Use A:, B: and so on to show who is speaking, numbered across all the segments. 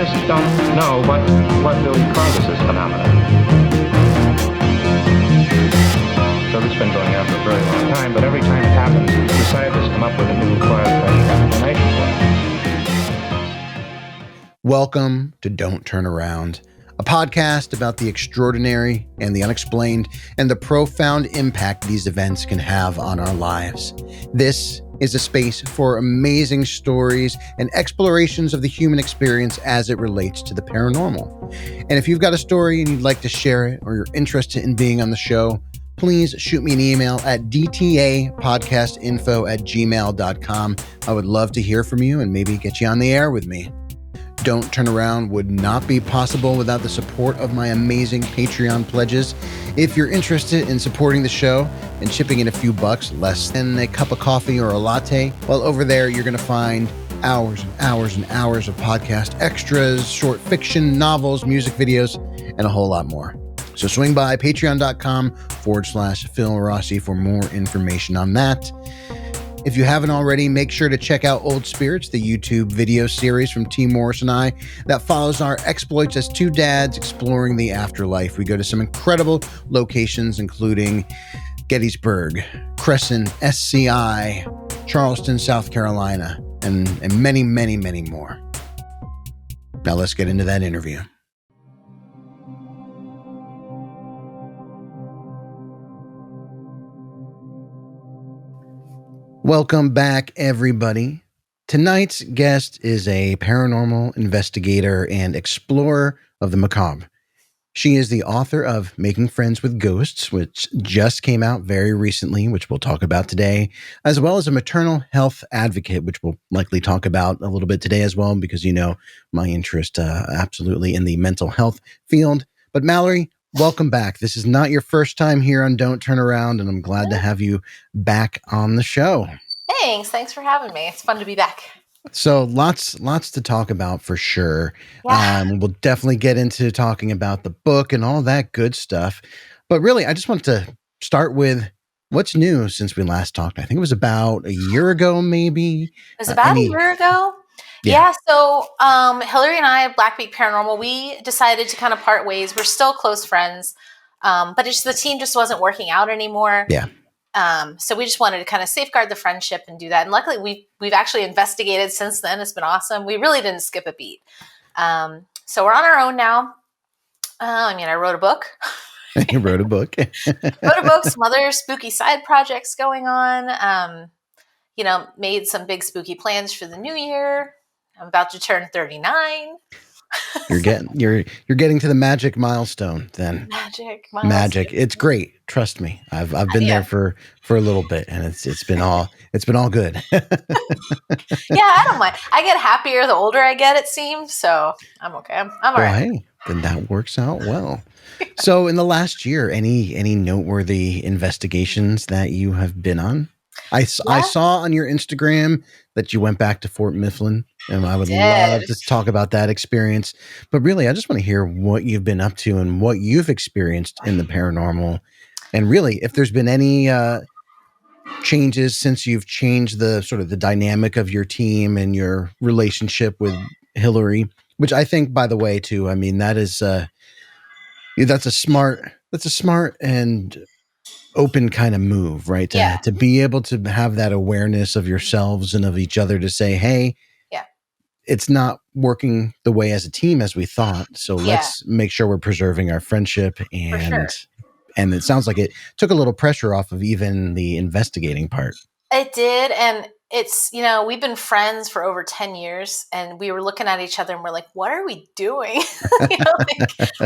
A: scientists don't know what really causes this phenomenon. So this has been going on for a very long time, but every time it happens, the scientists come up with a new far-fetched explanation for it.
B: Welcome to Don't Turn Around, a podcast about the extraordinary and the unexplained and the profound impact these events can have on our lives. This is a space for amazing stories and explorations of the human experience as it relates to the paranormal. And if you've got a story and you'd like to share it, or you're interested in being on the show, please shoot me an email at dtapodcastinfo@gmail.com. I would love to hear from you and maybe get you on the air with me. Don't Turn Around would not be possible without the support of my amazing Patreon pledges. If you're interested in supporting the show and chipping in a few bucks, less than a cup of coffee or a latte, well, over there you're going to find hours and hours and hours of podcast extras, short fiction, novels, music videos, and a whole lot more. So swing by patreon.com/Phil Rossi for more information on that. If you haven't already, make sure to check out Old Spirits, the YouTube video series from T. Morris and I that follows our exploits as two dads exploring the afterlife. We go to some incredible locations, including Gettysburg, Crescent, SCI, Charleston, South Carolina, and many, many, many more. Now let's get into that interview. Welcome back, everybody. Tonight's guest is a paranormal investigator and explorer of the macabre. She is the author of Making Friends with Ghosts, which just came out very recently, which we'll talk about today, as well as a maternal health advocate, which we'll likely talk about a little bit today as well, because you know my interest absolutely in the mental health field. But Mallory, welcome back. This is not your first time here on Don't Turn Around, and I'm glad to have you back on the show.
C: Thanks for having me. It's fun to be back.
B: So lots to talk about for sure.
C: Yeah.
B: We'll definitely get into talking about the book and all that good stuff. But really, I just want to start with what's new since we last talked. I think it was about a year ago, maybe.
C: It was about a year ago. Yeah. So Hillary and I, Black Beak Paranormal, we decided to kind of part ways. We're still close friends, but the team just wasn't working out anymore.
B: Yeah.
C: So we just wanted to kind of safeguard the friendship and do that. And luckily we've actually investigated since then. It's been awesome. We really didn't skip a beat. So we're on our own now. I wrote a book.
B: You wrote a book.
C: Some other spooky side projects going on. Made some big spooky plans for the new year. I'm about to turn 39.
B: You're getting to the magic milestone then. Magic. It's great. Trust me. I've been there for a little bit, and it's been all good.
C: Yeah, I don't mind. I get happier the older I get, it seems. So I'm okay. I'm all right.
B: Hey, then that works out well. So in the last year, any noteworthy investigations that you have been on? I saw on your Instagram that you went back to Fort Mifflin, and I would love to talk about that experience. But really, I just want to hear what you've been up to and what you've experienced in the paranormal. And really, if there's been any changes since you've changed the sort of the dynamic of your team and your relationship with Hillary, which I think, by the way, too, I mean, that's a smart and open kind of move, right? To be able to have that awareness of yourselves and of each other to say, hey, it's not working the way as a team as we thought. So let's make sure we're preserving our friendship. And it sounds like it took a little pressure off of even the investigating part.
C: It did. And it's, we've been friends for over 10 years, and we were looking at each other and we're like, what are we doing?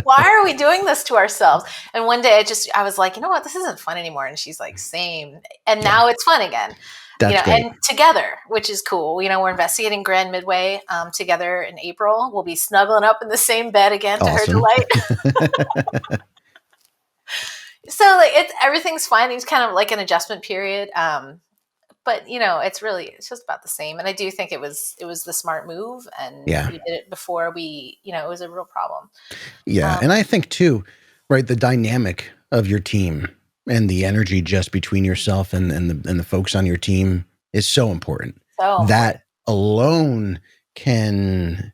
C: Why are we doing this to ourselves? And one day I was like, you know what, this isn't fun anymore. And she's like, same. And now it's fun again.
B: That's great.
C: And together, which is cool. We're investigating Grand Midway together in April. We'll be snuggling up in the same bed again to her delight. So everything's fine. It's kind of like an adjustment period. But it's just about the same. And I do think it was the smart move, and we did it before it was a real problem.
B: Yeah. And I think too, right, the dynamic of your team and the energy just between yourself and the folks on your team is so important. That alone can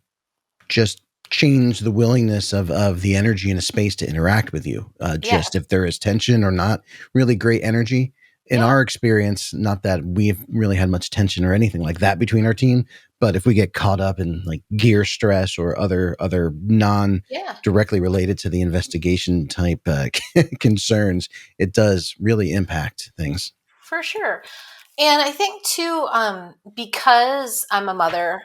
B: just change the willingness of the energy in a space to interact with you.
C: Yeah.
B: Just if there is tension or not really great energy. In
C: Yeah.
B: our experience, not that we've really had much tension or anything like that between our team, but if we get caught up in like gear stress or other non
C: Yeah.
B: directly related to the investigation type concerns, it does really impact things.
C: For sure. And I think too, because I'm a mother,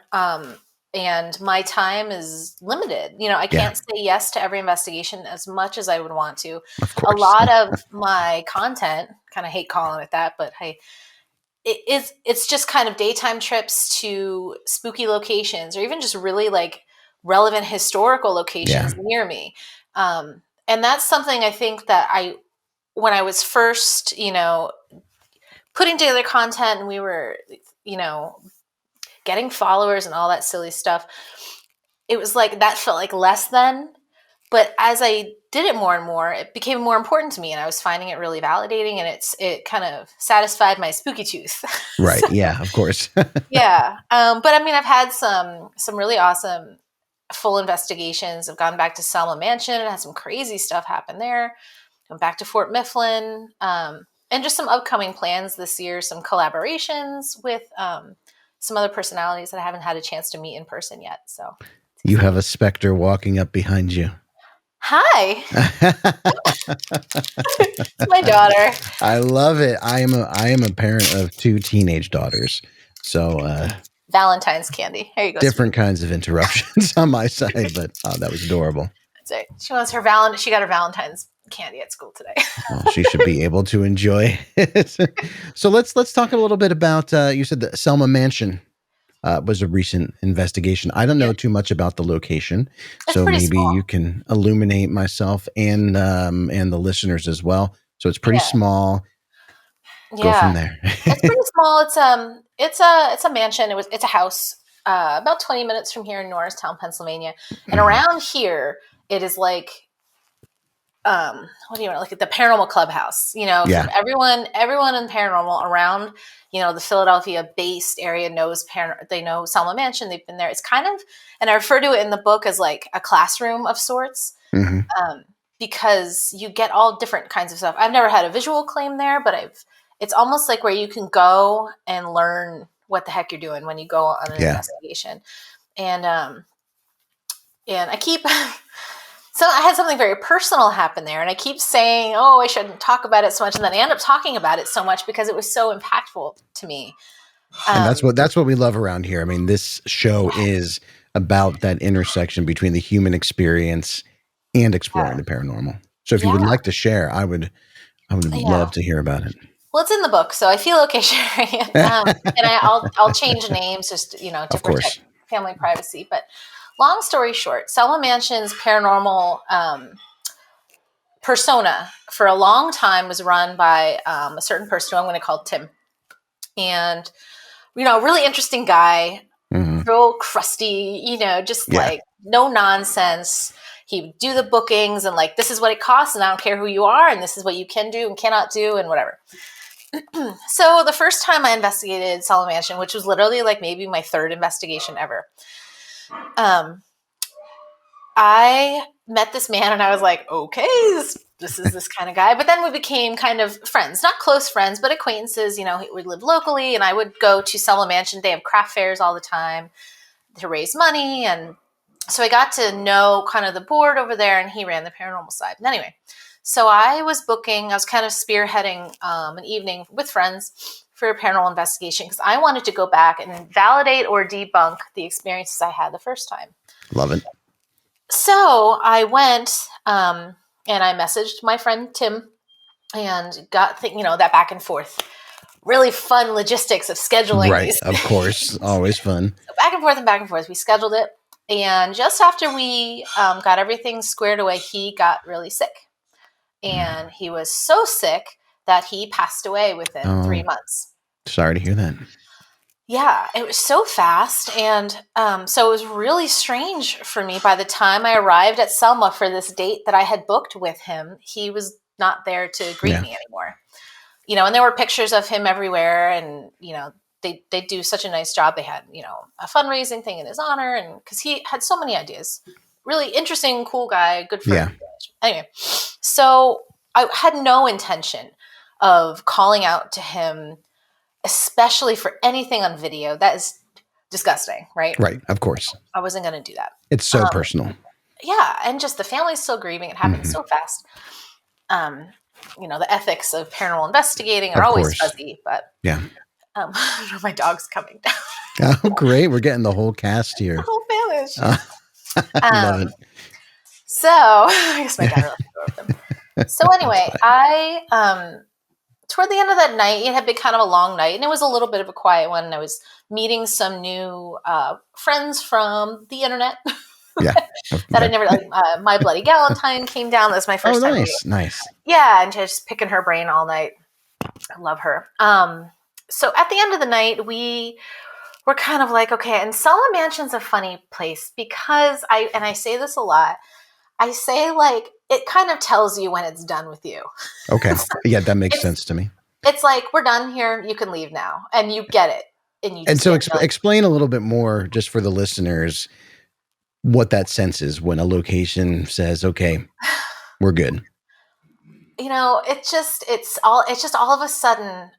C: and my time is limited, I
B: Yeah,
C: can't say yes to every investigation as much as I would want to.
B: of
C: A
B: course.
C: lot of my content, kind of hate calling it that, but hey, it's just kind of daytime trips to spooky locations or even just really like relevant historical
B: Yeah.
C: locations near me. And that's something I think that when I was first, putting together content and we were, getting followers and all that silly stuff, it was like that felt like less than. But as I did it more and more, it became more important to me, and I was finding it really validating, and it kind of satisfied my spooky tooth.
B: Right.
C: So,
B: Yeah, of course.
C: yeah. But I mean, I've had some really awesome full investigations. I've gone back to Selma Mansion and had some crazy stuff happen there. Gone back to Fort Mifflin, and just some upcoming plans this year. Some collaborations with some other personalities that I haven't had a chance to meet in person yet. So
B: You have a specter walking up behind you.
C: hi, it's my daughter.
B: I love it. I am a parent of 2 teenage daughters. So
C: Valentine's candy. Here you go.
B: different kinds of interruptions on my side, but that was adorable.
C: Sweetie. She wants she got her Valentine's candy at school today.
B: Well, she should be able to enjoy it. So let's talk a little bit about you said the Selma Mansion was a recent investigation. I don't know too much about the location,
C: It's
B: so
C: pretty
B: maybe
C: small.
B: you can illuminate myself and the listeners as well. So it's pretty
C: Yeah.
B: small. Go
C: Yeah.
B: from there.
C: It's pretty small. It's a mansion. It's a house about 20 minutes from here in Norristown, Pennsylvania. And around here, it is like what do you want, like the paranormal clubhouse,
B: Yeah.
C: from everyone in paranormal around, the Philadelphia based area knows they know Selma Mansion. They've been there. It's kind of, and I refer to it in the book as like a classroom of sorts.
B: hmm
C: Because you get all different kinds of stuff. I've never had a visual claim there, but it's almost like where you can go and learn what the heck you're doing when you go on an investigation. And I keep so I had something very personal happen there, and I keep saying, "Oh, I shouldn't talk about it so much," and then I end up talking about it so much because it was so impactful to me.
B: And that's what we love around here. I mean, this show is about that intersection between the human experience and exploring the paranormal. So if you would like to share, I would love to hear about it.
C: Well, it's in the book, so I feel okay sharing it. And I'll change names just to protect family privacy. But long story short, Selma Mansion's paranormal persona for a long time was run by a certain person who I'm going to call Tim, and really interesting guy, real crusty, just like no nonsense. He would do the bookings and like, this is what it costs, and I don't care who you are, and this is what you can do and cannot do, and whatever. So the first time I investigated Selma Mansion, which was literally like maybe my third investigation ever, I met this man and I was like, okay, this is this kind of guy. But then we became kind of friends, not close friends, but acquaintances. We lived locally, and I would go to Selma Mansion. They have craft fairs all the time to raise money. And so I got to know kind of the board over there, and he ran the paranormal side. And anyway, so I was kind of spearheading an evening with friends for a paranormal investigation because I wanted to go back and validate or debunk the experiences I had the first time.
B: Love it.
C: So I went and I messaged my friend Tim and got that back and forth. Really fun logistics of scheduling.
B: Right,
C: these
B: of course. Always fun.
C: So back and forth. We scheduled it. And just after we got everything squared away, he got really sick. And he was so sick that he passed away within 3 months.
B: Sorry to hear that.
C: Yeah, it was so fast. And so it was really strange for me. By the time I arrived at Selma for this date that I had booked with him, he was not there to greet me anymore. And there were pictures of him everywhere. And, they do such a nice job. They had, a fundraising thing in his honor. And because he had so many ideas. really interesting, cool guy, good for
B: Yeah.
C: Anyway, so I had no intention of calling out to him, especially for anything on video. That is disgusting, right?
B: Right. Of course.
C: I wasn't going to do that.
B: It's so personal.
C: Yeah, and just the family's still grieving. It happened so fast. The ethics of paranormal investigating are
B: Of
C: always
B: course.
C: fuzzy, but
B: Yeah.
C: my dog's coming down.
B: Oh, great. We're getting the whole cast here.
C: The whole family is
B: Love it.
C: So I guess my dad really left them. So anyway, I toward the end of that night, it had been kind of a long night, and it was a little bit of a quiet one. And I was meeting some new friends from the internet.
B: Yeah.
C: That I never. My Bloody Galentine came down. That was my first time.
B: Nice.
C: Yeah, and just picking her brain all night. I love her. So at the end of the night, we were kind of like, okay, and Selma Mansion's a funny place because I say this a lot. I say, like, it kind of tells you when it's done with you.
B: Okay. Yeah, that makes sense to me.
C: It's like, we're done here. You can leave now. And you get it. And
B: so explain a little bit more, just for the listeners, what that sense is when a location says, okay, we're good.
C: It's just all of a sudden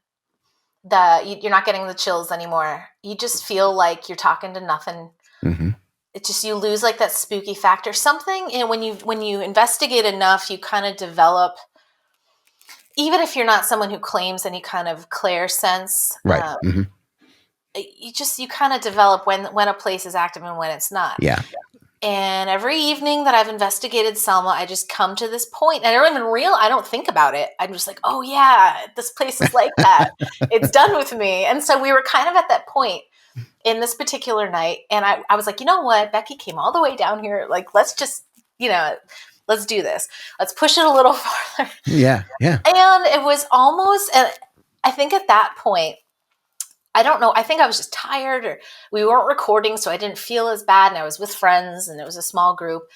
C: that you're not getting the chills anymore. You just feel like you're talking to nothing.
B: Mm-hmm.
C: It's just, you lose like that spooky factor. Something, when you investigate enough, you kind of develop, even if you're not someone who claims any kind of clair sense,
B: right?
C: You kind of develop when a place is active and when it's not.
B: Yeah.
C: And every evening that I've investigated Selma, I just come to this point, and I don't think about it. I'm just like, oh yeah, this place is like that. It's done with me. And so we were kind of at that point in this particular night. And I was like, you know what? Becky came all the way down here. Like, let's just, let's do this. Let's push it a little farther.
B: Yeah. Yeah.
C: And it was almost, I think at that point, I don't know. I think I was just tired, or we weren't recording, so I didn't feel as bad. And I was with friends, and it was a small group.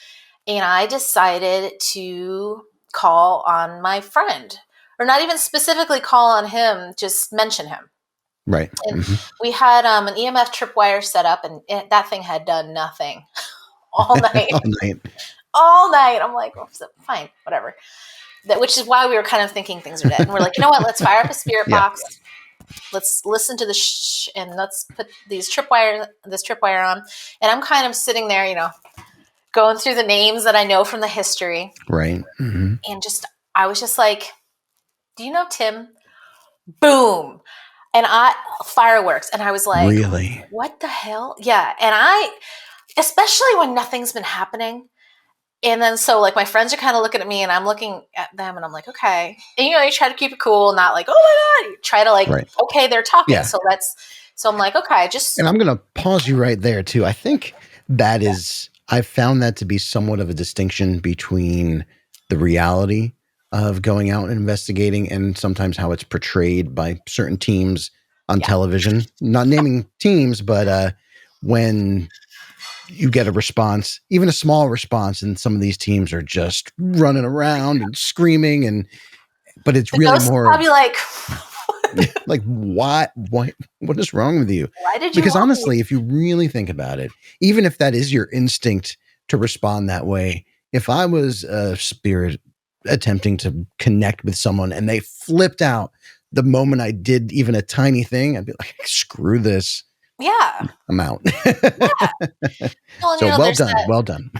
C: And I decided to call on my friend, or not even specifically call on him, just mention him.
B: Right.
C: And we had an EMF tripwire set up, and that thing had done nothing all night. All night. I'm like, oh, fine, whatever. Which is why we were kind of thinking things are dead. And we're like, you know what? Let's fire up a spirit box. Let's listen to the and let's put this tripwire on. And I'm kind of sitting there, going through the names that I know from the history.
B: Right. Mm-hmm.
C: And I was just like, do you know Tim? Boom. And fireworks. And I was like,
B: really?
C: What the hell? Yeah. And especially when nothing's been happening. And then so like my friends are kind of looking at me, and I'm looking at them, and I'm like, okay. And you try to keep it cool, not like, oh my God. You try to like, okay, they're talking. Yeah. So I'm like, okay, and
B: I'm going to pause you right there too. I think that is, I've found that to be somewhat of a distinction between the reality of going out and investigating and sometimes how it's portrayed by certain teams on television. Not naming teams, but when you get a response, even a small response, and some of these teams are just running around and screaming, but it's really more
C: probably like
B: like what is wrong with you?
C: Why did you?
B: Because honestly, if you really think about it, even if that is your instinct to respond that way, if I was a spirit attempting to connect with someone and they flipped out the moment I did even a tiny thing, I'd be like, screw this.
C: Yeah.
B: I'm out.
C: Yeah. Well,
B: so well done.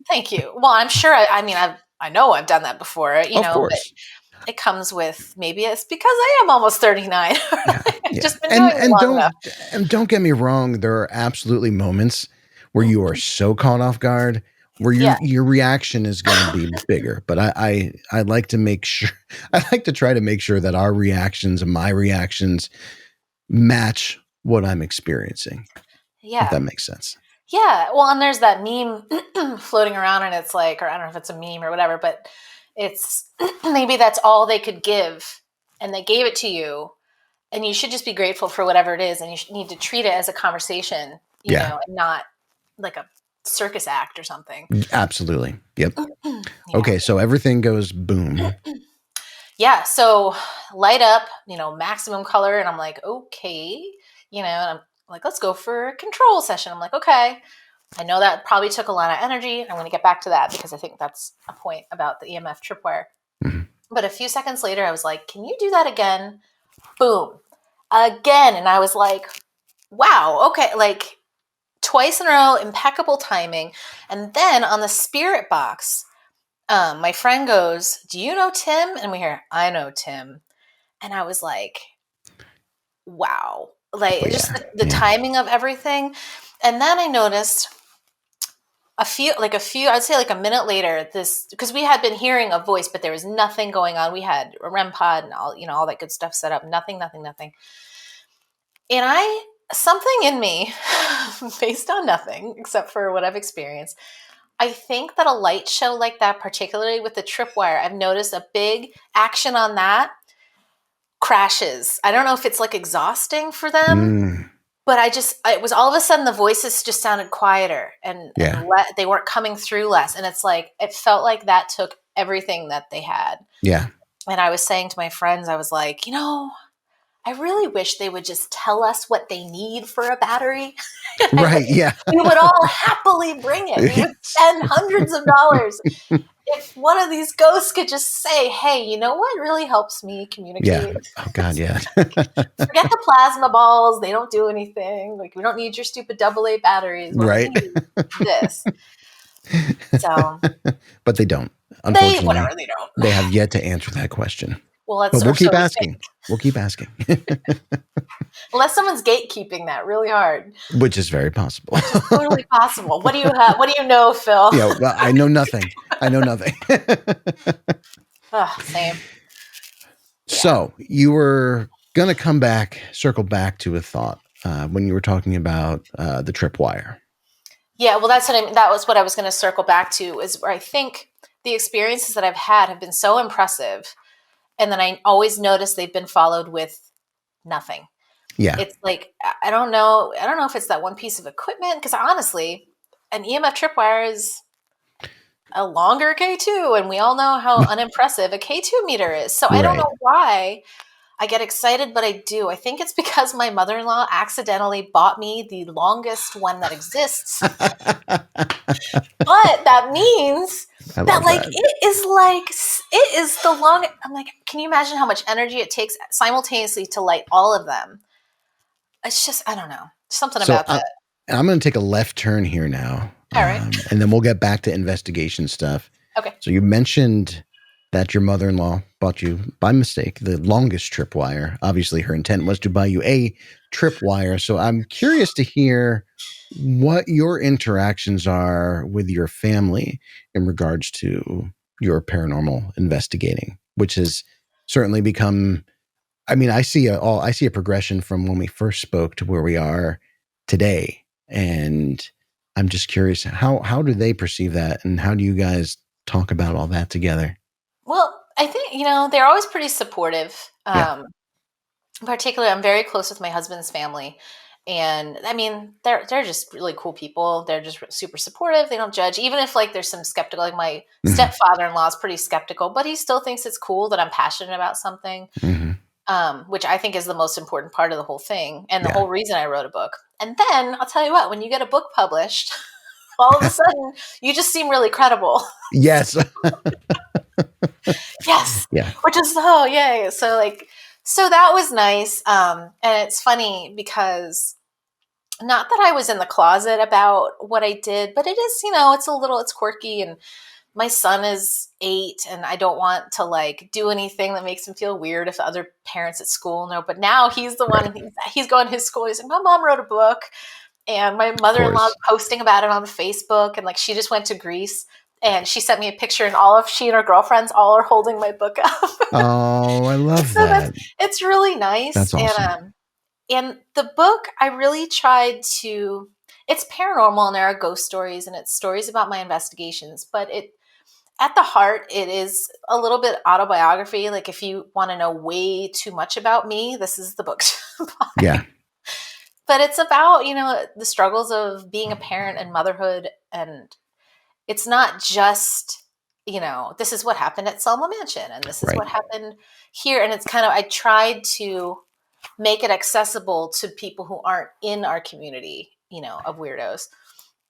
C: Thank you. Well, I'm sure, I know I've done that before,
B: of course.
C: But it comes with, maybe it's because I am almost 39.
B: Yeah.
C: Just been doing it long enough.
B: And don't get me wrong, there are absolutely moments where you are so caught off guard, where your reaction is going to be bigger. But I like to make sure, I like to try to make sure that our reactions and my reactions match what I'm experiencing.
C: Yeah.
B: If that makes sense.
C: Yeah. Well, and there's that meme floating around, and it's like, or I don't know if it's a meme or whatever, but it's maybe that's all they could give, and they gave it to you, and you should just be grateful for whatever it is, and you need to treat it as a conversation, you know, and not like a circus act or something. Absolutely.
B: Yep. Yeah. Okay. So everything goes boom.
C: Yeah. So light up, maximum color. And I'm like, okay, and I'm like, let's go for a control session. I'm like, okay. I know that probably took a lot of energy. I'm going to get back to that because I think that's a point about the EMF tripwire.
B: Mhm.
C: But a few seconds later, I was like, can you do that again? Boom. Again. And I was like, wow, okay. Like twice in a row, impeccable timing. And then on the spirit box, my friend goes, do you know Tim? And we hear, I know Tim. And I was like, wow. Like
B: Oh,
C: just
B: yeah.
C: the
B: Yeah.
C: timing of everything. And then I noticed I'd say like a minute later, this, because we had been hearing a voice, but there was nothing going on. We had a REM pod and all that good stuff set up. Nothing. And something in me, based on nothing except for what I've experienced, I think that a light show like that, particularly with the tripwire, I've noticed a big action on that crashes. I don't know if it's like exhausting for them,
B: Mm,
C: but it was all of a sudden the voices just sounded quieter
B: yeah.
C: they weren't coming through less. And it's like, it felt like that took everything that they had.
B: Yeah.
C: And I was saying to my friends, I was like, I really wish they would just tell us what they need for a battery.
B: Right. Yeah.
C: We would all happily bring it. We would
B: Yes.
C: spend hundreds of dollars if one of these ghosts could just say, hey, you know what really helps me
B: Yeah.
C: communicate?
B: Oh God. Yeah.
C: Forget the plasma balls. They don't do anything. Like, we don't need your stupid AA batteries. What we
B: Right.
C: need is this. So
B: But they don't. Unfortunately,
C: they don't.
B: they have yet to answer that question.
C: Well, that's
B: But we'll keep
C: so we
B: asking.
C: think.
B: We'll keep asking,
C: Unless someone's gatekeeping that really hard.
B: which is very possible.
C: Totally possible. What do you have? What do you know, Phil?
B: Yeah. Well, I know nothing.
C: Ugh, same.
B: So you were going to circle back to a thought when you were talking about the tripwire.
C: Yeah, well, that was what I was going to circle back to, is where I think the experiences that I've had have been so impressive. And then I always notice they've been followed with nothing.
B: Yeah.
C: It's like, I don't know if it's that one piece of equipment, because honestly, an EMF tripwire is a longer K2, and we all know how unimpressive a K2 meter is. So I don't
B: Right.
C: know why I get excited, but I do. I think it's because my mother-in-law accidentally bought me the longest one that exists. But that means
B: I
C: that
B: love that.
C: it is the long. I'm like, can you imagine how much energy it takes simultaneously to light all of them? It's just, I don't know, something about that.
B: I'm going to take a left turn here now.
C: All right.
B: And then we'll get back to investigation stuff.
C: Okay.
B: So you mentioned that your mother-in-law bought you, by mistake, the longest tripwire. Obviously, her intent was to buy you a tripwire. So I'm curious to hear what your interactions are with your family in regards to your paranormal investigating, which has certainly become. I mean, I see a progression from when we first spoke to where we are today, and I'm just curious how do they perceive that, and how do you guys talk about all that together?
C: Well, I think, they're always pretty supportive.
B: Yeah.
C: Particularly, I'm very close with my husband's family. And I mean, they're just really cool people. They're just super supportive. They don't judge. Even if like there's some skeptical, like my
B: Mhm.
C: stepfather-in-law is pretty skeptical, but he still thinks it's cool that I'm passionate about something, which I think is the most important part of the whole thing. And the
B: Yeah.
C: whole reason I wrote a book. And then I'll tell you what, when you get a book published, all of a sudden you just seem really credible.
B: Yes.
C: Yes.
B: Yeah.
C: Which is, oh, yay. So that was nice. And it's funny because not that I was in the closet about what I did, but it is, it's quirky, and my son is 8, and I don't want to like do anything that makes him feel weird if other parents at school know. But now he's the one, he's going to his school. He's like, my mom wrote a book, and my mother-in-law is posting about it on Facebook. And like, she just went to Greece, and she sent me a picture, and she and her girlfriends all are holding my book up.
B: Oh, I love
C: So
B: that.
C: it's really nice.
B: That's awesome.
C: And the book, I really tried to, it's paranormal, and there are ghost stories, and it's stories about my investigations, but at the heart, it is a little bit autobiography. Like, if you want to know way too much about me, this is the book to buy.
B: Yeah.
C: But it's about, the struggles of being a parent and motherhood. And it's not just, this is what happened at Selma Mansion, and this is
B: Right.
C: what happened here. And it's kind of, I tried to make it accessible to people who aren't in our community, of weirdos.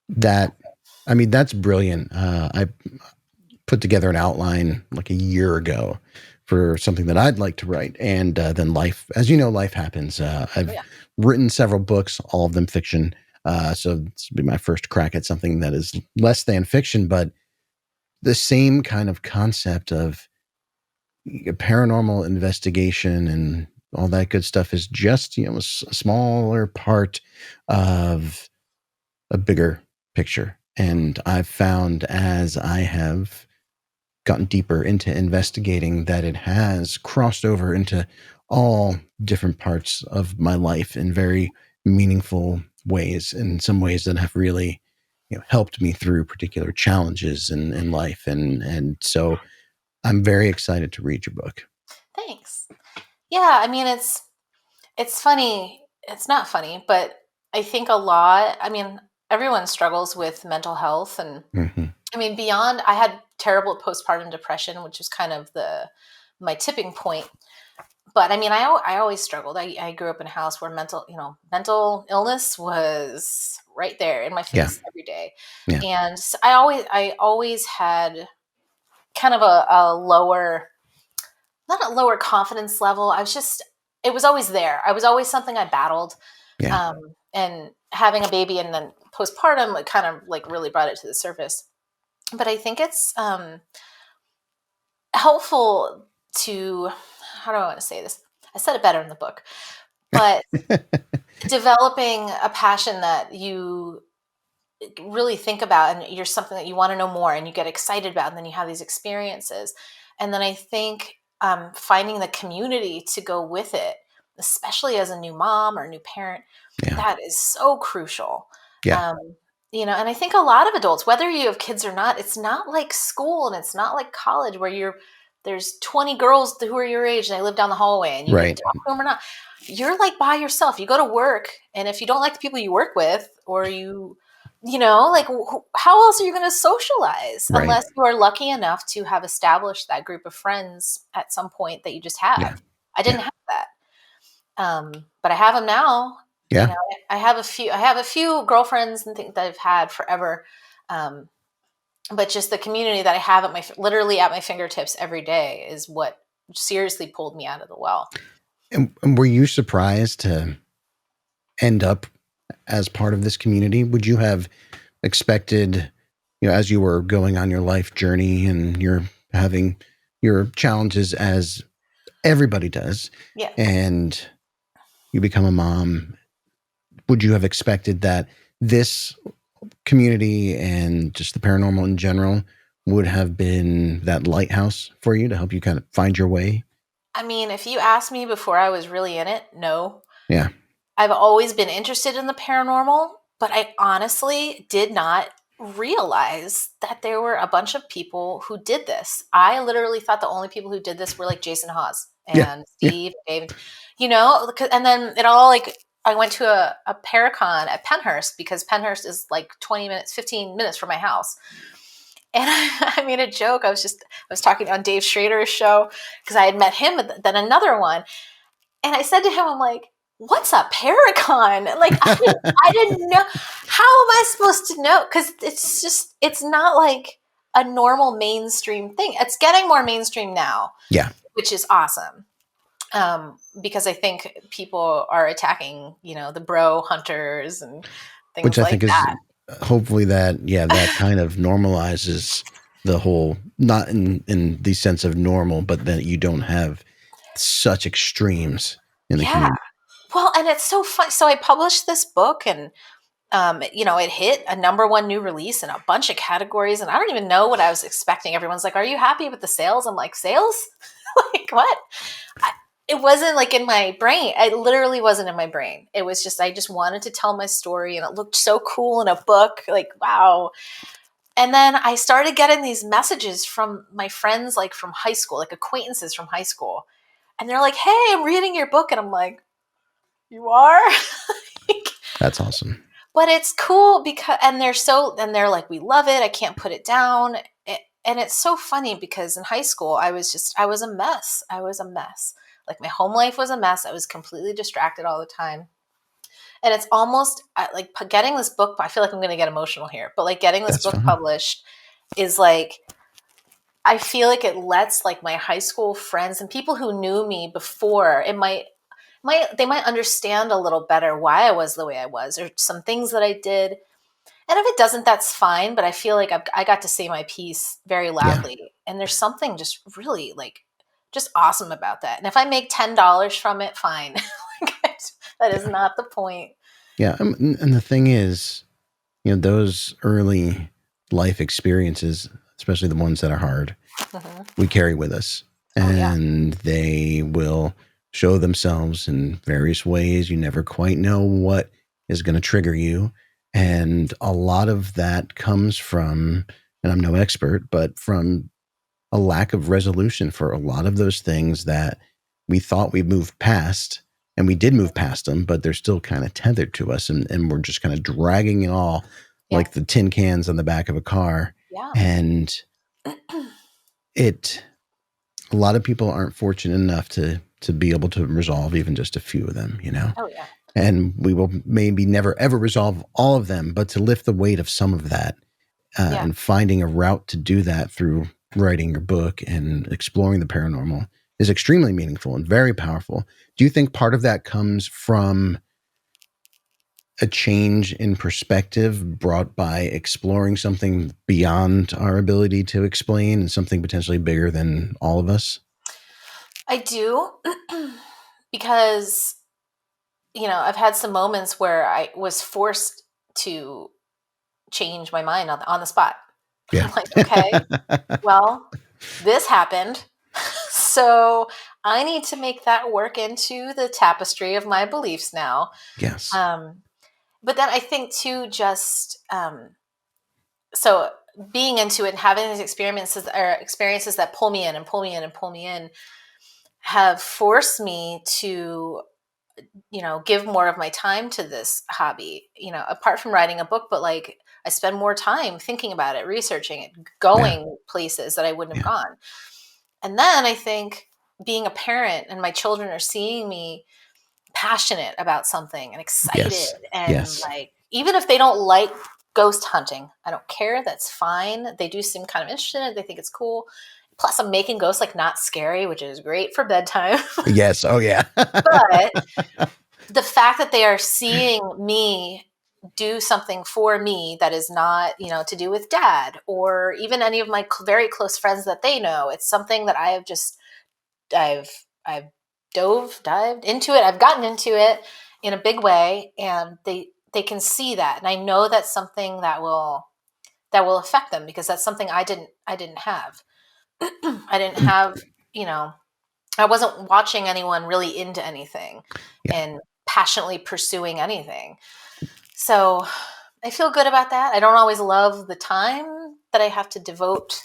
B: That, I mean, that's brilliant. I put together an outline like a year ago for something that I'd like to write. And then life, as you know, life happens. I've
C: Yeah.
B: written several books, all of them fiction. So this will be my first crack at something that is less than fiction, but the same kind of concept of paranormal investigation and all that good stuff is just, a smaller part of a bigger picture. And I've found as I have gotten deeper into investigating that it has crossed over into all different parts of my life in very meaningful ways, in some ways that have really helped me through particular challenges in life. And so I'm very excited to read your book.
C: Thanks. Yeah, I mean it's funny. It's not funny, but I think a lot, I mean, everyone struggles with mental health and
B: Hmm.
C: I mean, beyond I had terrible postpartum depression, which was kind of the my tipping point. But I mean, I always struggled. I grew up in a house where mental illness was right there in my
B: Yeah.
C: face every day.
B: Yeah.
C: And I always had kind of a lower, not a lower confidence level. It was always there. I was always something I battled.
B: Yeah.
C: And having a baby and then postpartum, it kind of like really brought it to the surface. But I think it's helpful to, how do I want to say this? I said it better in the book, but developing a passion that you really think about and you're something that you want to know more and you get excited about and then you have these experiences and then I think finding the community to go with it, especially as a new mom or a new parent,
B: Yeah.
C: that is so crucial.
B: Yeah.
C: um, and I think a lot of adults, whether you have kids or not, it's not like school and it's not like college where there's 20 girls who are your age and they live down the hallway and you can
B: Right.
C: talk to them or not. You're like by yourself. You go to work, and if you don't like the people you work with, or like how else are you going to socialize
B: Right.
C: unless you are lucky enough to have established that group of friends at some point that you just
B: Yeah.
C: have. I didn't
B: Yeah.
C: have that, but I have them now. You
B: Yeah.
C: know, I have a few. I have a few girlfriends and things that I've had forever, um, but just the community that I have at literally at my fingertips every day is what seriously pulled me out of the well.
B: And were you surprised to end up as part of this community? Would you have expected, as you were going on your life journey and you're having your challenges as everybody does,
C: Yeah.
B: and you become a mom, would you have expected that this community and just the paranormal in general would have been that lighthouse for you to help you kind of find your way?
C: I mean, if you asked me before I was really in it, no.
B: Yeah.
C: I've always been interested in the paranormal, but I honestly did not realize that there were a bunch of people who did this. I literally thought the only people who did this were like Jason Hawes
B: Yeah.
C: and
B: Yeah.
C: Steve, Dave, and then it all like I went to a Paracon at Penhurst because Penhurst is like 20 minutes, 15 minutes from my house. And I made a joke. I was talking on Dave Schrader's show because I had met him at then another one. And I said to him, I'm like, what's a Paracon? Like, I didn't know. How am I supposed to know? Because it's not like a normal mainstream thing. It's getting more mainstream now,
B: Yeah.
C: which is awesome. Because I think people are attacking, the bro hunters and
B: Which
C: things
B: I
C: like
B: think is
C: that.
B: hopefully that kind of normalizes the whole, not in the sense of normal, but that you don't have such extremes in the
C: Yeah.
B: community.
C: Well, and it's so fun. So I published this book and it hit a number one new release in a bunch of categories, and I don't even know what I was expecting. Everyone's like, "Are you happy with the sales?" I'm like, "Sales? Like what?" It wasn't like in my brain. It literally wasn't in my brain. It was just I just wanted to tell my story, and it looked so cool in a book. Like wow. And then I started getting these messages from my friends, like from high school, like acquaintances from high school, and they're like, "Hey, I'm reading your book," and I'm like, "You are?"
B: That's awesome.
C: But it's cool because, and they're like, we love it. I can't put it down. And it's so funny because in high school, I was a mess. I was a mess. Like my home life was a mess. I was completely distracted all the time. And it's almost like getting this book. I feel like I'm going to get emotional here, but like getting this
B: That's
C: book
B: fine.
C: published is like, I feel like it lets like my high school friends and people who knew me before, they might understand a little better why I was the way I was, or some things that I did. And if it doesn't, that's fine. But I feel like I got to say my piece very
B: Yeah.
C: loudly. And there's something just really like just awesome about that. And if I make $10 from it, fine. Like, that is not the point.
B: Yeah. And the thing is, those early life experiences, especially the ones that are hard, we carry with us.
C: Oh, yeah.
B: And they will show themselves in various ways. You never quite know what is going to trigger you. And a lot of that comes from, and I'm no expert, but from a lack of resolution for a lot of those things that we thought we moved past. And we did move past them, but they're still kind of tethered to us. And we're just kind of dragging it all like the tin cans on the back of a car.
C: Yeah.
B: And a lot of people aren't fortunate enough to be able to resolve even just a few of them,
C: Oh, yeah.
B: and we will maybe never ever resolve all of them, but to lift the weight of some of that and finding a route to do that through writing your book and exploring the paranormal is extremely meaningful and very powerful. Do you think part of that comes from a change in perspective brought by exploring something beyond our ability to explain and something potentially bigger than all of us?
C: I do. Because, I've had some moments where I was forced to change my mind on the spot.
B: Yeah.
C: I'm like, okay, well, this happened. So I need to make that work into the tapestry of my beliefs now.
B: Yes.
C: But then I think too, just so being into it and having these experiences that pull me in and pull me in and pull me in have forced me to, give more of my time to this hobby, apart from writing a book, but like I spend more time thinking about it, researching it, going places that I wouldn't have gone. And then I think being a parent and my children are seeing me passionate about something and excited and like, even if they don't like ghost hunting, I don't care. That's fine. They do seem kind of interested in it. They think it's cool. Plus I'm making ghosts like not scary, which is great for bedtime.
B: Yes. Oh yeah.
C: But the fact that they are seeing me do something for me that is not, to do with dad or even any of my very close friends that they know, it's something that I've dived into it. I've gotten into it in a big way, and they can see that. And I know that's something that will affect them, because that's something I didn't have. I didn't have, I wasn't watching anyone really into anything and passionately pursuing anything. So I feel good about that. I don't always love the time that I have to devote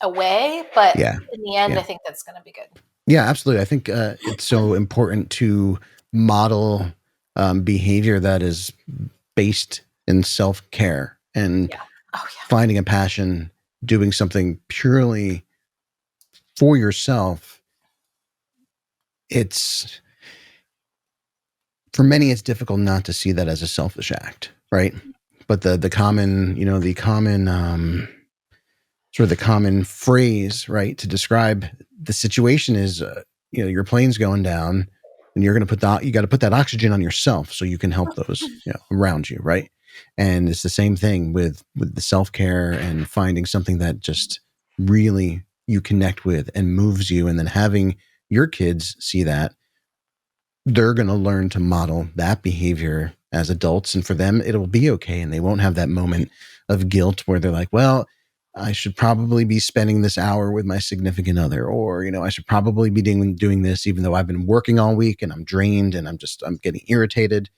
C: away, but in the end, I think that's going to be good.
B: Yeah, absolutely. I think it's so important to model behavior that is based in self-care and finding a passion, doing something purely for yourself. For many, it's difficult not to see that as a selfish act, right? But the common sort of the common phrase, right, to describe the situation is, your plane's going down, and you got to put that oxygen on yourself so you can help those around you, right? And it's the same thing with the self-care and finding something that just really you connect with and moves you, and then having your kids see that. They're going to learn to model that behavior as adults, and for them, it'll be okay, and they won't have that moment of guilt where they're like, well, I should probably be spending this hour with my significant other, or, I should probably be doing this, even though I've been working all week and I'm drained and I'm getting irritated.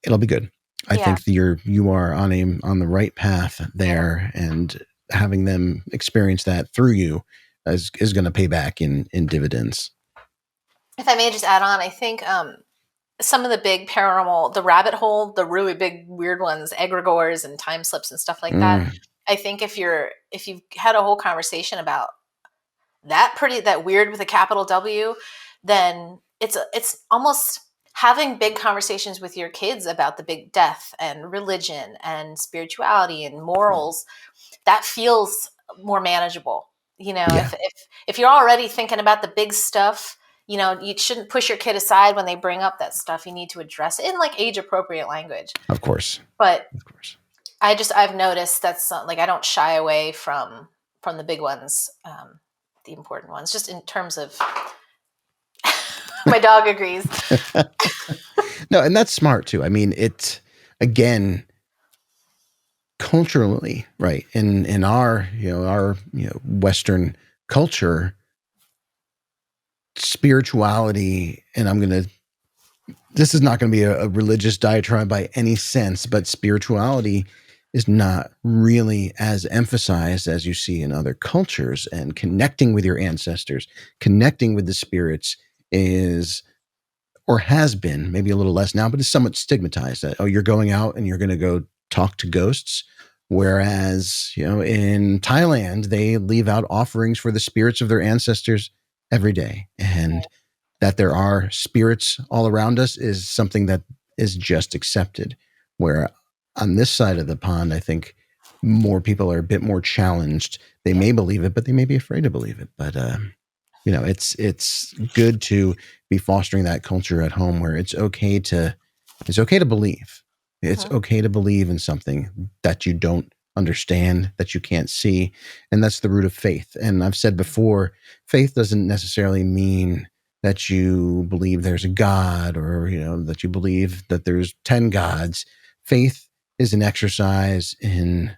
B: It'll be good. I think that you are on the right path there, and having them experience that through you is going to pay back in dividends.
C: If I may just add on, I think some of the big paranormal, the rabbit hole, the really big weird ones, egregores and time slips and stuff like that. I think if you've had a whole conversation about that weird with a capital W, then it's almost having big conversations with your kids about the big death and religion and spirituality and morals, that feels more manageable.
B: Yeah,
C: If you're already thinking about the big stuff, you shouldn't push your kid aside when they bring up that stuff. You need to address it in like age appropriate language.
B: of course.
C: But
B: Of course.
C: I've noticed that's like, I don't shy away from the big ones, the important ones, just in terms of my dog agrees.
B: No, and that's smart too. I mean, it's again culturally, right? In our, Western culture, spirituality, and this is not going to be a religious diatribe by any sense, but spirituality is not really as emphasized as you see in other cultures, and connecting with your ancestors, connecting with the spirits is, or has been, maybe a little less now, but it's somewhat stigmatized that, oh, you're going out and you're going to go talk to ghosts. Whereas, in Thailand, they leave out offerings for the spirits of their ancestors every day. And that there are spirits all around us is something that is just accepted. Where on this side of the pond, I think more people are a bit more challenged. They may believe it, but they may be afraid to believe it. But, it's good to be fostering that culture at home where it's okay to believe. It's okay to believe in something that you don't understand, that you can't see. And that's the root of faith. And I've said before, faith doesn't necessarily mean that you believe there's a God, or, that you believe that there's 10 gods. Faith is an exercise in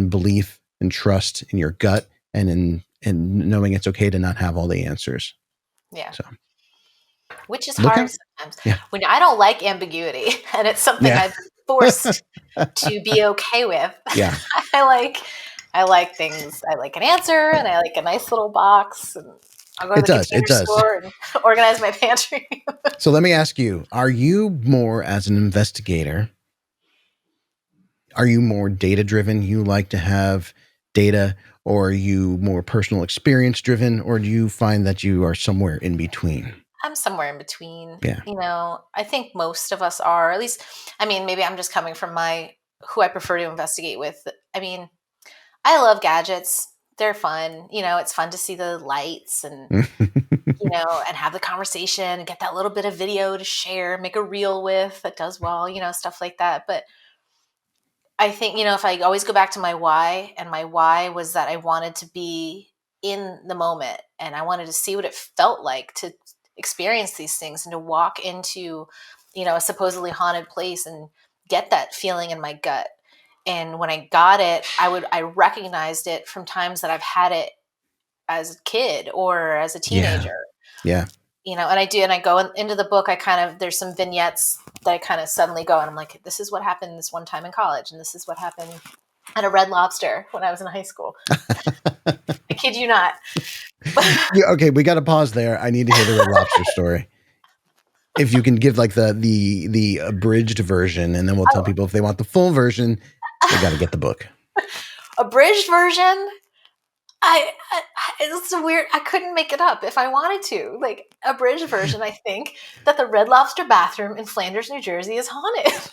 B: belief and trust in your gut, and in knowing it's okay to not have all the answers.
C: Yeah.
B: So,
C: which is
B: look
C: hard
B: out.
C: sometimes.
B: Yeah.
C: When I don't like ambiguity, and it's something
B: Yeah.
C: I've been forced to be okay with.
B: Yeah.
C: I like things. I like an answer, and I like a nice little box, and I'll go to the container store and organize my pantry.
B: So let me ask you, are you more, as an investigator, are you more data driven? You like to have data, or are you more personal experience driven, or do you find that you are somewhere in between?
C: I'm somewhere in between.
B: Yeah.
C: I think most of us are, at least, maybe I'm just coming from who I prefer to investigate with. I love gadgets. They're fun. It's fun to see the lights and, and have the conversation and get that little bit of video to share, make a reel with that does well, stuff like that. But I think, if I always go back to my why, and my why was that I wanted to be in the moment, and I wanted to see what it felt like to experience these things, and to walk into, a supposedly haunted place and get that feeling in my gut. And when I got it, I recognized it from times that I've had it as a kid or as a teenager.
B: Yeah.
C: And I go into the book, there's some vignettes that I kind of suddenly go, and I'm like, this is what happened this one time in college, and this is what happened at a Red Lobster when I was in high school. I kid you not.
B: Yeah, okay, we got to pause there. I need to hear the Red Lobster story. If you can give like the abridged version, and then we'll tell people if they want the full version, they got to get the book.
C: Abridged version? It's weird. I couldn't make it up if I wanted to. Like, abridged version, I think that the Red Lobster bathroom in Flanders, New Jersey is haunted.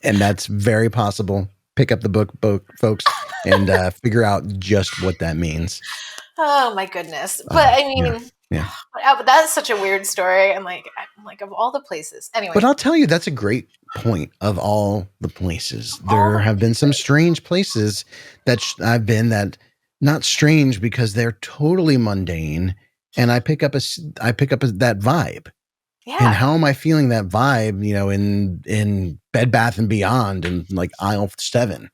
B: And that's very possible. Pick up the book, folks, and figure out just what that means.
C: Oh my goodness. But
B: yeah.
C: But that's such a weird story. And I'm like, of all the places. Anyway.
B: But I'll tell you, that's a great point. Of all the places, there have been some strange places that I've been, that not strange because they're totally mundane, and I pick up that vibe.
C: Yeah.
B: And how am I feeling that vibe, in Bed Bath and Beyond, and like aisle 7,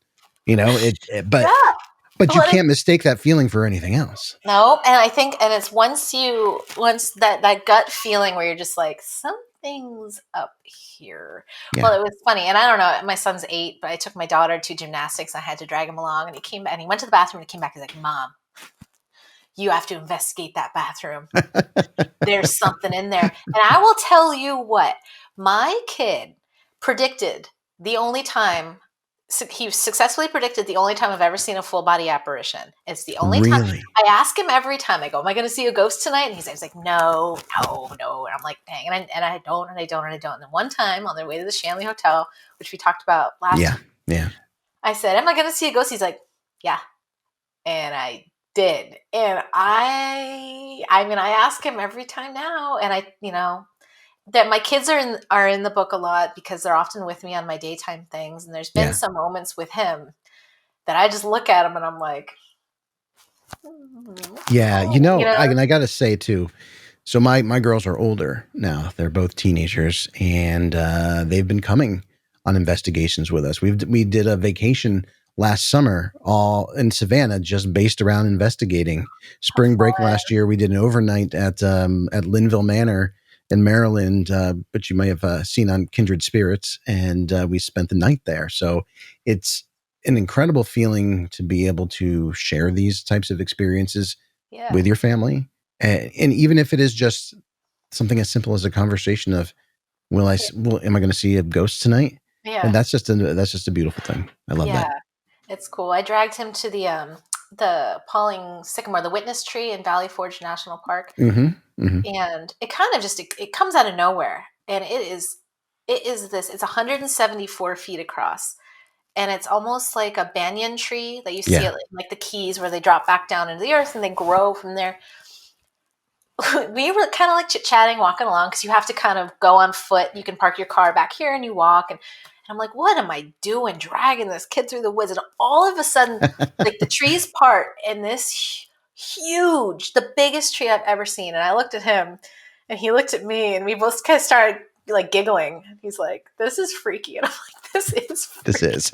B: but you can't mistake that feeling for anything else.
C: No. And I think, and it's once that gut feeling where you're just like, something's up here. Yeah. Well, it was funny. And I don't know, my son's 8, but I took my daughter to gymnastics. I had to drag him along, and he went to the bathroom, and he came back. He's like, Mom, you have to investigate that bathroom. There's something in there. And I will tell you what, my kid predicted the only time he successfully predicted the only time I've ever seen a full body apparition. It's the only time.
B: Really?
C: I ask him every time. I go, "Am I going to see a ghost tonight?" And he's like, "No, no, no." And I'm like, "Dang!" And I don't. And then one time on their way to the Shanley Hotel, which we talked about last time,
B: Yeah.
C: I said, "Am I going to see a ghost?" He's like, "Yeah," and I did. And I mean, I ask him every time now, and that my kids are in the book a lot because they're often with me on my daytime things. And there's been some moments with him that I just look at him and I'm like,
B: yeah. I got to say too. So my girls are older now. They're both teenagers, and they've been coming on investigations with us. We did a vacation last summer, all in Savannah, just based around investigating. Spring break last year, we did an overnight at Linville Manor in Maryland, which you may have seen on Kindred Spirits, and we spent the night there. So it's an incredible feeling to be able to share these types of experiences with your family. And even if it is just something as simple as a conversation of, am I going to see a ghost tonight?
C: Yeah.
B: And that's just a beautiful thing. I love that.
C: It's cool. I dragged him to the Pauling Sycamore, the witness tree in Valley Forge National Park. And it kind of it comes out of nowhere. And it's 174 feet across. And it's almost like a banyan tree that you see it like the Keys, where they drop back down into the earth and they grow from there. We were kind of like chit-chatting, walking along, because you have to kind of go on foot. You can park your car back here and you walk. And I'm like, what am I doing dragging this kid through the woods? And all of a sudden, like the trees part, and this huge, the biggest tree I've ever seen. And I looked at him and he looked at me, and we both kind of started like giggling. He's like, this is freaky. And I'm like, this is freaky.
B: This is.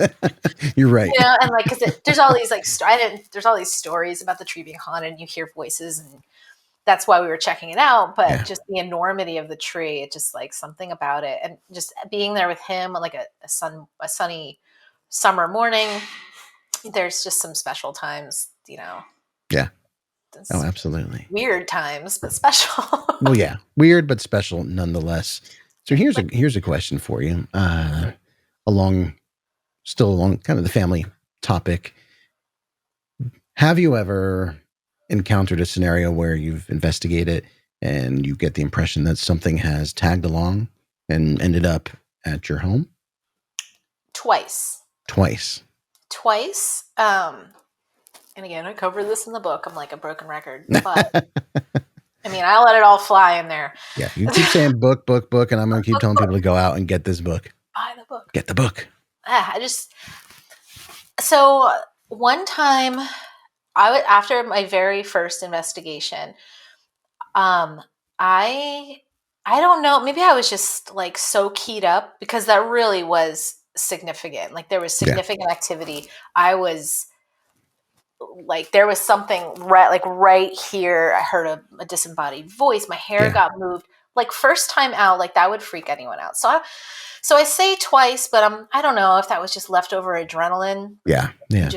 B: You're right.
C: And like, because there's all these like, there's all these stories about the tree being haunted, and you hear voices, and that's why we were checking it out. But just the enormity of the tree, it just like something about it. And just being there with him on like a sunny summer morning, there's just some special times, Yeah.
B: Oh, absolutely.
C: Weird times, but special.
B: Well, yeah. Weird, but special nonetheless. So here's a question for you. Along kind of the family topic. Have you ever encountered a scenario where you've investigated and you get the impression that something has tagged along and ended up at your home?
C: Twice. And again, I covered this in the book. I'm like a broken record, but I mean, I let it all fly in there.
B: Yeah, you keep saying book, and I'm going to keep telling people to go out and get this book.
C: Buy the book.
B: Get the book.
C: So one time, after my very first investigation, I don't know, maybe I was just like so keyed up, because that really was significant. Like there was significant activity. I was like, there was something right here. I heard a disembodied voice. My hair got moved. Like first time out, like that would freak anyone out. So I say twice, but I don't know if that was just leftover adrenaline.
B: Yeah.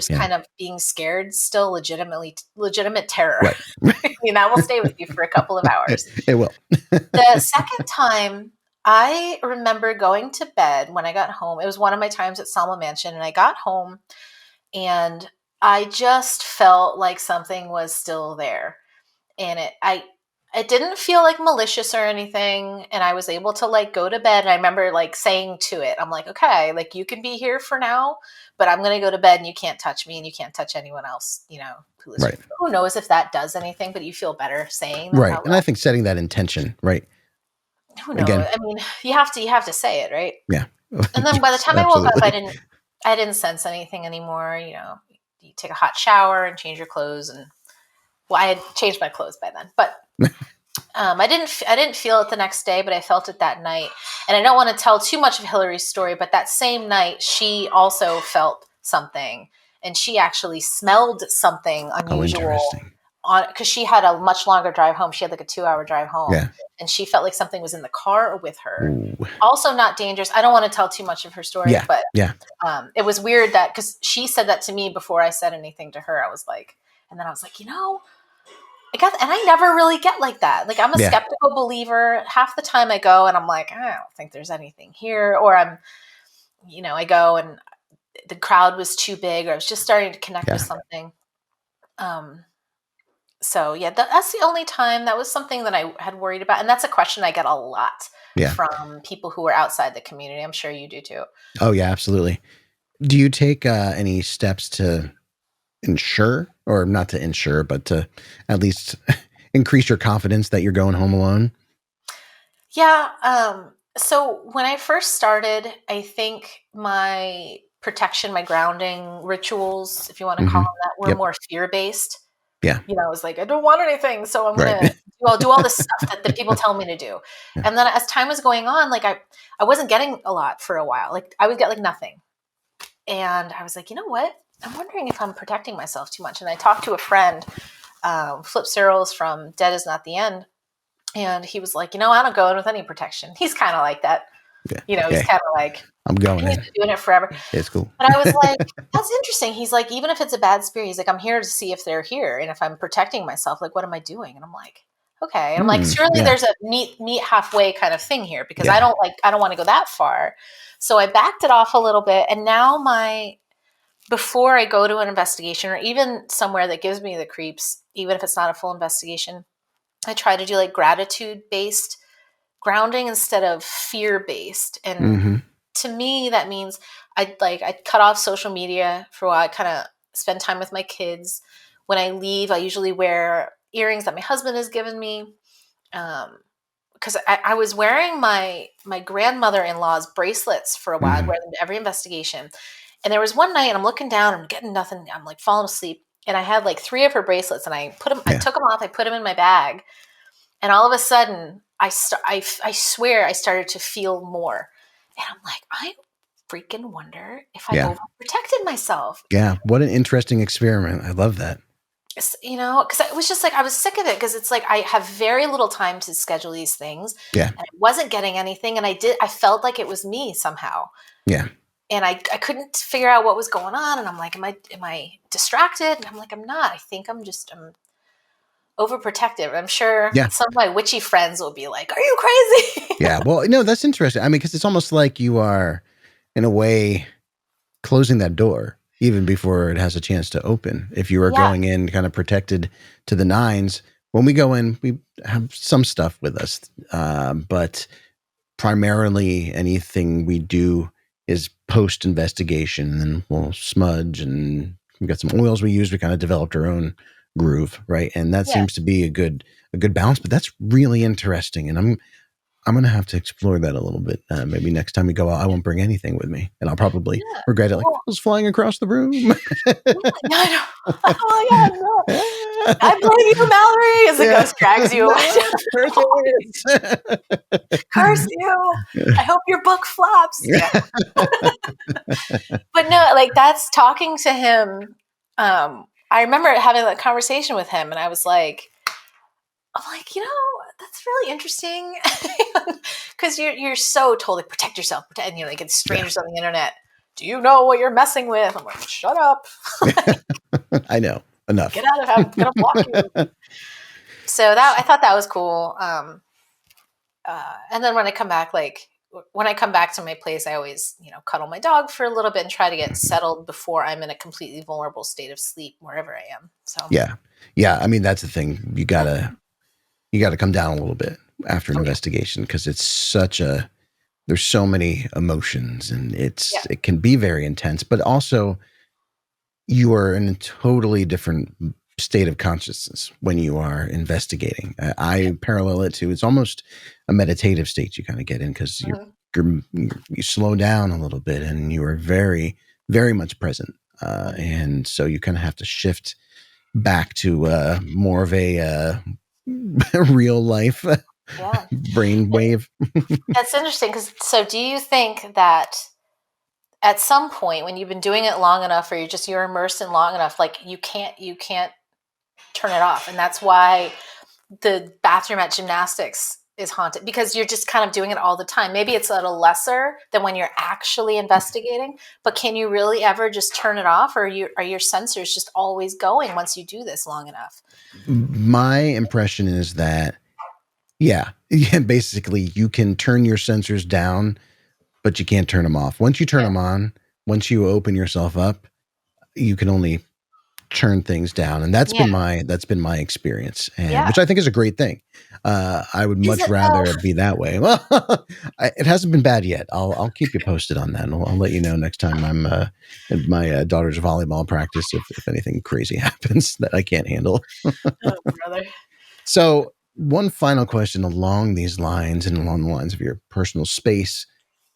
C: Kind of being scared, still legitimate terror.
B: Right.
C: I mean, that will stay with you for a couple of hours.
B: It will.
C: The second time, I remember going to bed when I got home. It was one of my times at Selma Mansion, and I got home and I just felt like something was still there. And it didn't feel like malicious or anything. And I was able to like go to bed. And I remember like saying to it, I'm like, okay, like you can be here for now, but I'm going to go to bed, and you can't touch me, and you can't touch anyone else, who lives.
B: Right.
C: Who knows if that does anything, but you feel better saying that.
B: Right. And I think setting that intention, right.
C: Who knows? Again, I mean, you have to say it, right?
B: Yeah.
C: And then by the time I woke up, I didn't sense anything anymore. You take a hot shower and change your clothes, and I had changed my clothes by then, but I didn't feel it the next day, but I felt it that night. And I don't want to tell too much of Hillary's story, but that same night she also felt something, and she actually smelled something unusual. Because she had a much longer drive home. She had like a 2-hour drive home.
B: Yeah.
C: And she felt like something was in the car or with her.
B: Ooh.
C: Also not dangerous. I don't want to tell too much of her story, but it was weird because she said that to me before I said anything to her. I was like, and I never really get like that. Like I'm a skeptical believer. Half the time I go and I'm like, I don't think there's anything here. Or I go and the crowd was too big, or I was just starting to connect
B: Yeah.
C: with something. So yeah, that's the only time. That was something that I had worried about, and that's a question I get a lot
B: Yeah.
C: from people who are outside the community. I'm sure you do too.
B: Oh yeah, absolutely. Do you take any steps to ensure, or not to ensure, but to at least increase your confidence that you're going home alone?
C: Yeah. So when I first started, I think my protection, my grounding rituals, if you want to call
B: Mm-hmm.
C: them that, were
B: Yep.
C: more fear based.
B: Yeah.
C: I was like, I don't want anything, so I'm
B: Right.
C: gonna do all this stuff that the people tell me to do.
B: Yeah.
C: And then as time was going on, like I wasn't getting a lot for a while. Like I would get like nothing, and I was like, you know what? I'm wondering if I'm protecting myself too much. And I talked to a friend, Flip Searles from Dead Is Not the End, and he was like, I don't go in with any protection. He's kind of like that.
B: Yeah.
C: He's kind of like,
B: I'm going
C: he's
B: in.
C: been doing it forever.
B: It's cool.
C: But I was like, that's interesting. He's like, even if it's a bad spirit, he's like, I'm here to see if they're here. And if I'm protecting myself, like, what am I doing? And I'm like, okay. And I'm like, surely there's a meet halfway kind of thing here, because I don't want to go that far. So I backed it off a little bit. And now before I go to an investigation, or even somewhere that gives me the creeps, even if it's not a full investigation, I try to do like gratitude-based grounding instead of fear-based. And to me, that means I cut off social media for a while. I kind of spend time with my kids. When I leave, I usually wear earrings that my husband has given me. Because I was wearing my grandmother-in-law's bracelets for a while. I'd wear them to every investigation. And there was one night, and I'm looking down, and I'm getting nothing. I'm like falling asleep. And I had like 3 of her bracelets, and I took them off. I put them in my bag. And all of a sudden, I swear I started to feel more. And I'm like, I freaking wonder if I overprotected myself.
B: Yeah. What an interesting experiment. I love that.
C: Because it was just like, I was sick of it, because it's like I have very little time to schedule these things.
B: Yeah.
C: And I wasn't getting anything. And I felt like it was me somehow.
B: Yeah.
C: And I couldn't figure out what was going on. And I'm like, am I distracted? And I'm like, I'm not. I think I'm overprotective. I'm sure some of my witchy friends will be like, are you crazy?
B: Yeah. Well, no, that's interesting. I mean, because it's almost like you are, in a way, closing that door even before it has a chance to open. If you are going in kind of protected to the nines, when we go in, we have some stuff with us. But primarily anything we do is post-investigation, and we'll smudge, and we've got some oils we use. We kind of developed our own groove, right? And that seems to be a good balance. But that's really interesting, and I'm going to have to explore that a little bit. Maybe next time we go out, I won't bring anything with me, and I'll probably regret it. Like, I was flying across the room.
C: I know. Oh my God, no. I blame you, Mallory, as the ghost drags you away. Curse you. I hope your book flops. Yeah. But no, like, that's talking to him. I remember having that conversation with him, and I'm like, that's really interesting, because you're so told, like, protect yourself, and you're like, it's strangers on the internet. Do you know what you're messing with? I'm like, shut up.
B: I know enough.
C: Get out of here. I'm gonna block you. So I thought that was cool. And then when I come back, to my place, I always, cuddle my dog for a little bit and try to get settled before I'm in a completely vulnerable state of sleep wherever I am. So
B: yeah. I mean, that's the thing. You gotta come down a little bit after an investigation, because it's there's so many emotions, and it can be very intense, but also you are in a totally different state of consciousness when you are investigating. I parallel it to, it's almost a meditative state you kind of get in, because you slow down a little bit, and you are very, very much present. And so you kind of have to shift back to more of a real life brainwave.
C: That's interesting. So do you think that at some point, when you've been doing it long enough, or you're immersed in long enough, like you can't turn it off, and that's why the bathroom at gymnastics is haunted, because you're just kind of doing it all the time? Maybe it's a little lesser than when you're actually investigating, but can you really ever just turn it off, or are your sensors just always going once you do this long enough?
B: My impression is that, basically you can turn your sensors down, but you can't turn them off. Once you turn them on, once you open yourself up, you can only turn things down, and that's
C: Yeah.
B: been my experience, and
C: Yeah.
B: which I think is a great thing. I would
C: Is
B: much
C: it
B: rather
C: though?
B: it be that way. Well, it hasn't been bad yet. I'll keep you posted on that, and I'll let you know next time I'm at my daughter's volleyball practice if anything crazy happens that I can't handle.
C: Oh, brother.
B: So, one final question along these lines and along the lines of your personal space,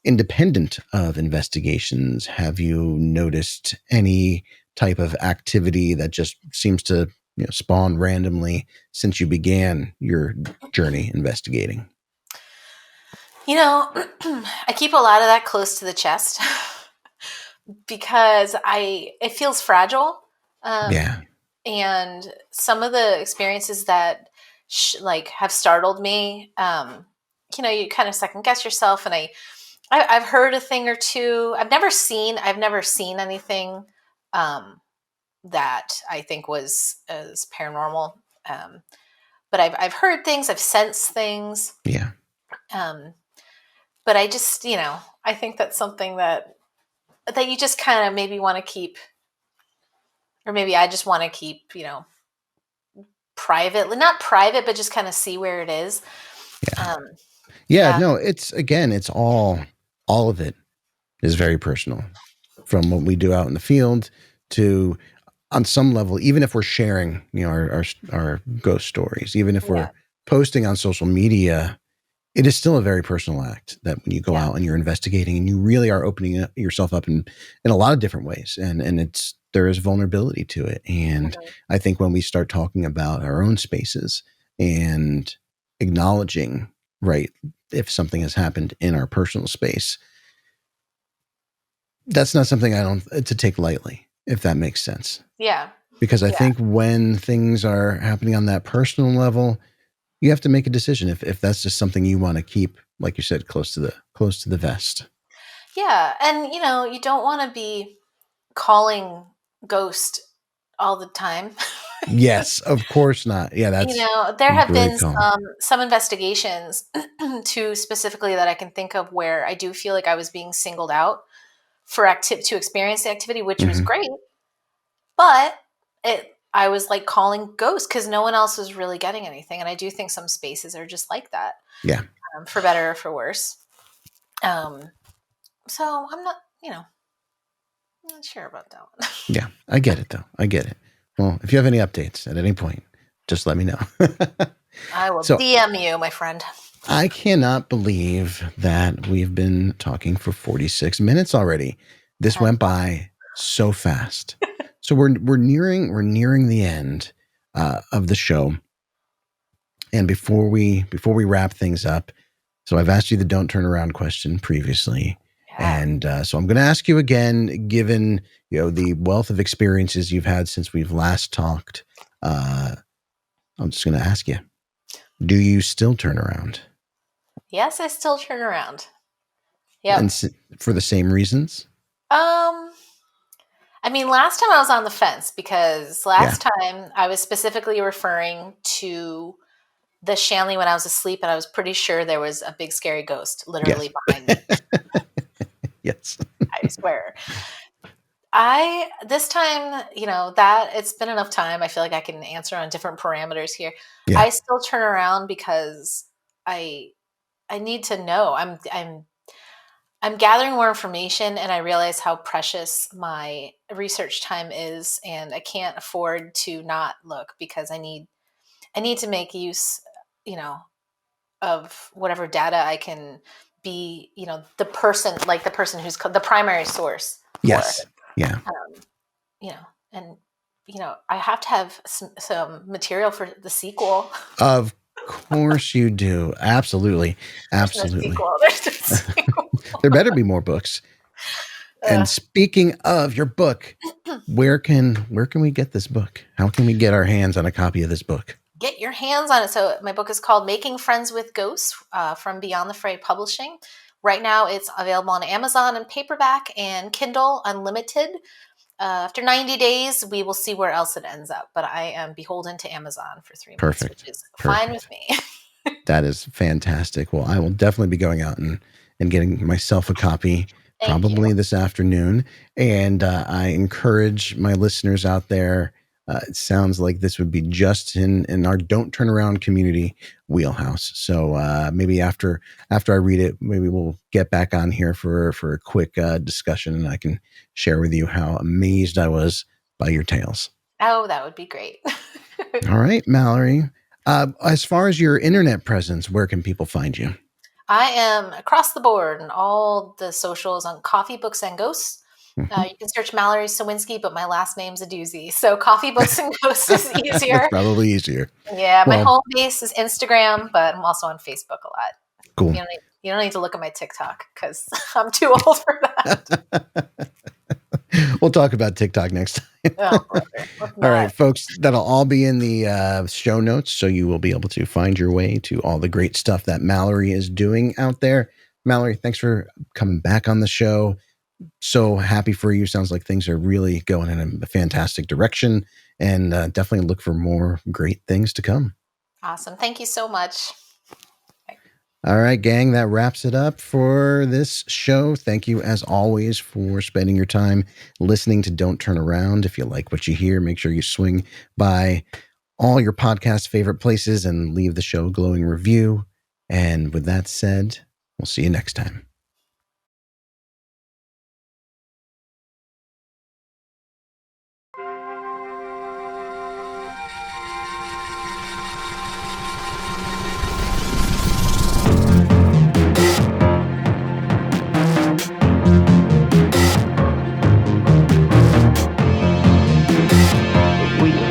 B: independent of investigations, have you noticed any type of activity that just seems to spawn randomly since you began your journey investigating?
C: I keep a lot of that close to the chest because it feels fragile. Um,
B: Yeah.
C: and some of the experiences that like have startled me, you kind of second guess yourself. And I've heard a thing or two. I've never seen anything um, that I think was as paranormal. Um, but I've heard things. I've sensed things.
B: Yeah.
C: Um, but I just, I think that's something that you just kind of maybe want to keep, or maybe I just want to keep, privately, not private, but just kind of see where it is.
B: Yeah.
C: Um,
B: Yeah.
C: yeah,
B: No, it's all of it is very personal, from what we do out in the field to, on some level, even if we're sharing, our ghost stories, even if
C: yeah,
B: we're posting on social media, it is still a very personal act that when you go
C: yeah,
B: out and you're investigating and you really are opening yourself up in a lot of different ways. And there is vulnerability to it. And
C: mhm,
B: I think when we start talking about our own spaces and acknowledging, right, if something has happened in our personal space, that's not something I don't to take lightly, if that makes sense.
C: yeah,
B: Because I
C: yeah,
B: think when things are happening on that personal level, you have to make a decision if that's just something you want to keep, like you said, close to the vest.
C: yeah. And you don't want to be calling ghost all the time.
B: Yes, of course not. Yeah, that's
C: There
B: a
C: have
B: great
C: been
B: call.
C: some investigations to specifically that I can think of where I do feel like I was being singled out for to experience the activity, which was
B: Hmm.
C: great. But I was like calling ghosts because no one else was really getting anything, and I do think some spaces are just like that,
B: Yeah,
C: for better or for worse. Um, so I'm not, not sure about that one.
B: yeah, I get it though. I get it. Well, if you have any updates at any point, just let me know.
C: I will
B: So
C: DM you, my friend.
B: I cannot believe that we've been talking for 46 minutes already. This
C: And
B: went by so fast. So we're nearing the end of the show. And before we wrap things up, so I've asked you the don't turn around question previously,
C: yeah,
B: and so I'm going to ask you again, given the wealth of experiences you've had since we've last talked. Uh, I'm just going to ask you: do you still turn around?
C: yes, I still turn around.
B: And
C: Yep.
B: for the same reasons?
C: Um, I mean, last time I was on the fence because
B: Yeah.
C: last time I was specifically referring to the Shanley when I was asleep, and I was pretty sure there was a big scary ghost
B: Yes.
C: literally behind me.
B: Yes.
C: I swear. I this time, that it's been enough time. I feel like I can answer on different parameters here.
B: Yeah.
C: I still turn around because I I need to know. I'm gathering more information and I realize how precious my research time is and I can't afford to not look because I need to make use, you know, of whatever data I can be, the person who's the primary source for.
B: Yes. Yeah.
C: Um, and I have to have some material for the sequel.
B: Of course you do. Absolutely.
C: There's no
B: Absolutely.
C: sequel. There's no sequel.
B: There better be more books. And speaking of your book, where can we get this book? How can we get our hands on a copy of this book?
C: Get your hands on it. So my book is called Making Friends with Ghosts, from Beyond the Fray Publishing. Right now it's available on Amazon and paperback and Kindle Unlimited. After 90 days, we will see where else it ends up. But I am beholden to Amazon for 3 months, which
B: Perfect.
C: is fine with
B: Perfect.
C: me.
B: That is fantastic. Well, I will definitely be going out and getting myself a copy probably this afternoon. And I encourage my listeners out there. It sounds like this would be just in our Don't Turn Around community wheelhouse. So maybe after I read it, maybe we'll get back on here for a quick discussion, and I can share with you how amazed I was by your tales.
C: Oh, that would be great.
B: All right, Mallory. As far as your internet presence, where can people find you?
C: I am across the board on all the socials on Coffee, Books, and Ghosts. You can search Mallory Cywinski, but my last name's a doozy. So Coffee, Books, and Ghosts is easier.
B: That's probably easier.
C: Yeah, my home base is Instagram, but I'm also on Facebook a lot.
B: Cool.
C: You don't need to look at my TikTok because I'm too old for that.
B: We'll talk about TikTok next time.
C: Oh,
B: all right, folks, that'll all be in the show notes, so you will be able to find your way to all the great stuff that Mallory is doing out there. Mallory, thanks for coming back on the show. So happy for you. Sounds like things are really going in a fantastic direction, and definitely look for more great things to come.
C: Awesome. Thank you so much.
B: All right, gang, that wraps it up for this show. Thank you, as always, for spending your time listening to Don't Turn Around. If you like what you hear, make sure you swing by all your podcast favorite places and leave the show a glowing review. And with that said, we'll see you next time.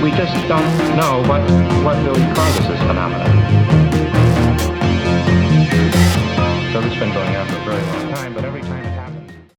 A: We just don't know what really causes this phenomenon. So it's been going on for a very long time.